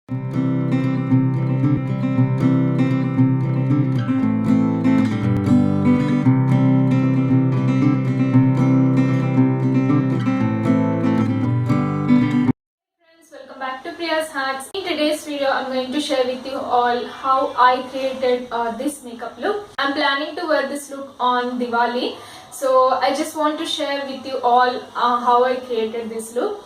Welcome back to Priya's Hacks. In today's video, I'm going to share with you all how I created this makeup look. I'm planning to wear this look on Diwali. So I just want to share with you all how I created this look.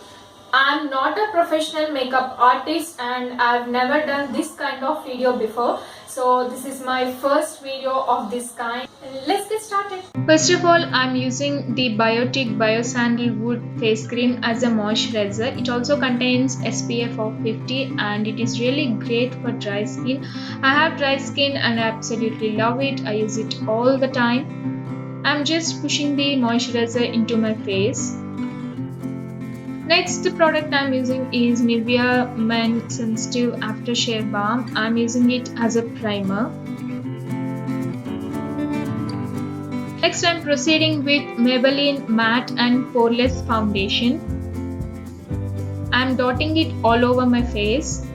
I'm not a professional makeup artist and I've never done this kind of video before. So this is my first video of this kind. Let's get started. First of all, I'm using the Biotic Bio Sandalwood face cream as a moisturizer. It also contains SPF of 50 and it is really great for dry skin. I have dry skin and I absolutely love it. I use it all the time. I'm just pushing the moisturizer into my face. Next product I'm using is Nivea Men Sensitive Aftershave Balm. I'm using it as a primer. Next I'm proceeding with Maybelline Matte and Poreless Foundation. I'm dotting it all over my face.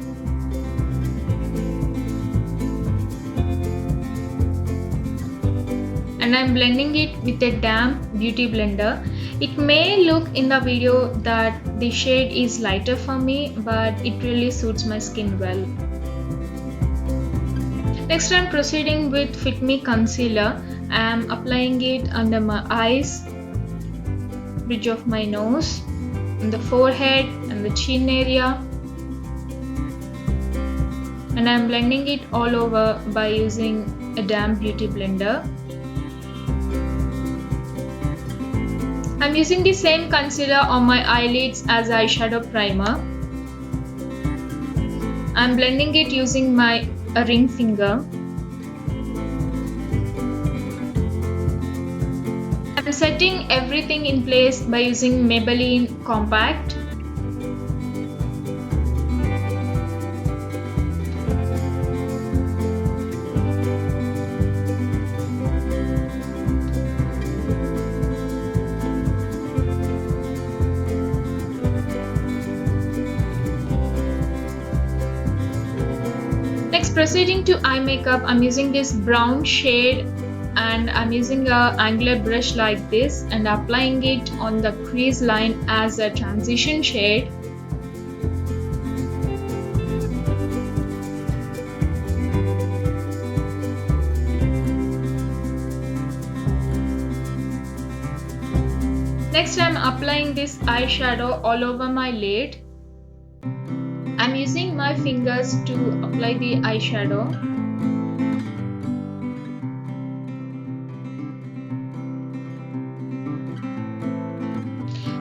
And I'm blending it with a damp beauty blender. It may look in the video that the shade is lighter for me, but it really suits my skin well. Next I'm proceeding with Fit Me Concealer. I'm applying it under my eyes, bridge of my nose, on the forehead and the chin area. And I'm blending it all over by using a damp beauty blender. I'm using the same concealer on my eyelids as eyeshadow primer. I'm blending it using my ring finger. I'm setting everything in place by using Maybelline Compact. Next, proceeding to eye makeup, I'm using this brown shade and I'm using a angular brush like this and applying it on the crease line as a transition shade. Next, I'm applying this eyeshadow all over my lid. I'm using my fingers to apply the eyeshadow.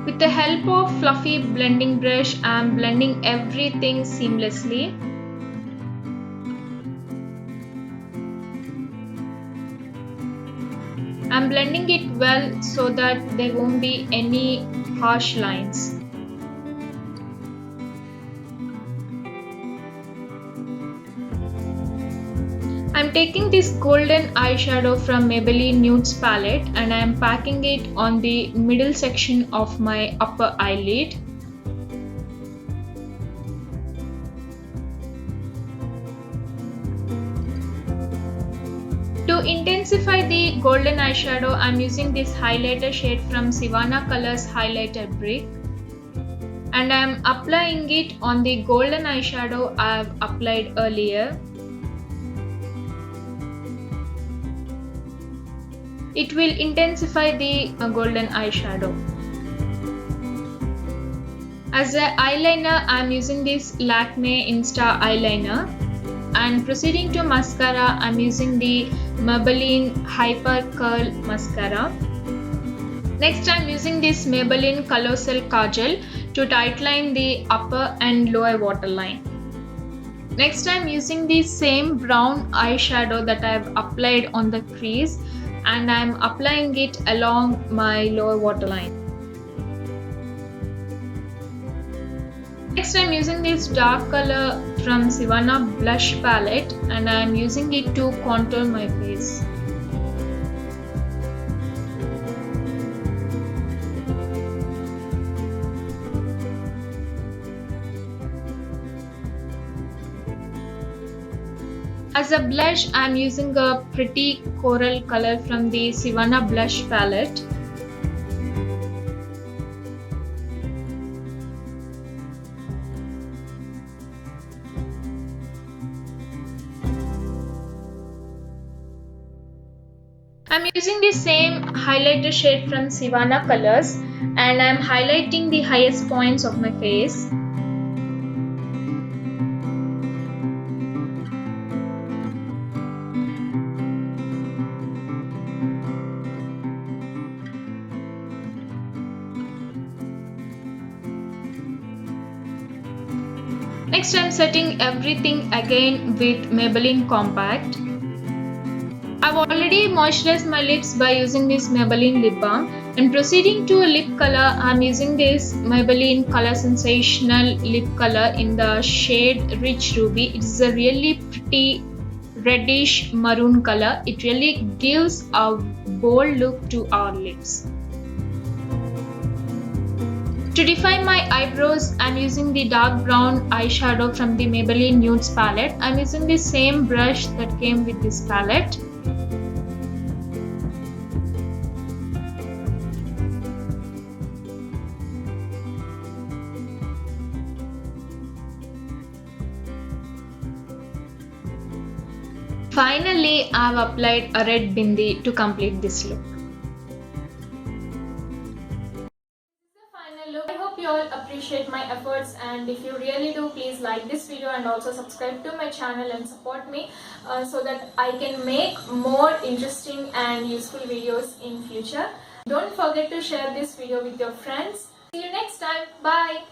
With the help of fluffy blending brush, I'm blending everything seamlessly. I'm blending it well so that there won't be any harsh lines. I'm taking this golden eyeshadow from Maybelline Nudes palette and I'm packing it on the middle section of my upper eyelid. To intensify the golden eyeshadow, I'm using this highlighter shade from Sivana Colors Highlighter Brick. And I'm applying it on the golden eyeshadow I've applied earlier. It will intensify the golden eyeshadow. As an eyeliner, I'm using this Lakme Insta eyeliner. And proceeding to mascara, I'm using the Maybelline Hyper Curl Mascara. Next, I'm using this Maybelline Colossal Kajal to tightline the upper and lower waterline. Next, I'm using the same brown eyeshadow that I've applied on the crease and I'm applying it along my lower waterline. Next, I'm using this dark color from Sivana Blush Palette and I'm using it to contour my face. As a blush, I'm using a pretty coral color from the Sivana blush palette. I'm using the same highlighter shade from Sivana Colors and I'm highlighting the highest points of my face. Next, I'm setting everything again with Maybelline Compact. I've already moisturized my lips by using this Maybelline lip balm and proceeding to a lip color. I'm using this Maybelline Color Sensational lip color in the shade Rich Ruby. It's a really pretty reddish maroon color. It really gives a bold look to our lips. To define my eyebrows, I'm using the dark brown eyeshadow from the Maybelline Nudes palette. I'm using the same brush that came with this palette. Finally, I have applied a red bindi to complete this look. Look, I hope you all appreciate my efforts, and if you really do, please like this video and also subscribe to my channel and support me so that I can make more interesting and useful videos in future. Don't forget to share this video with your friends. See you next time. Bye.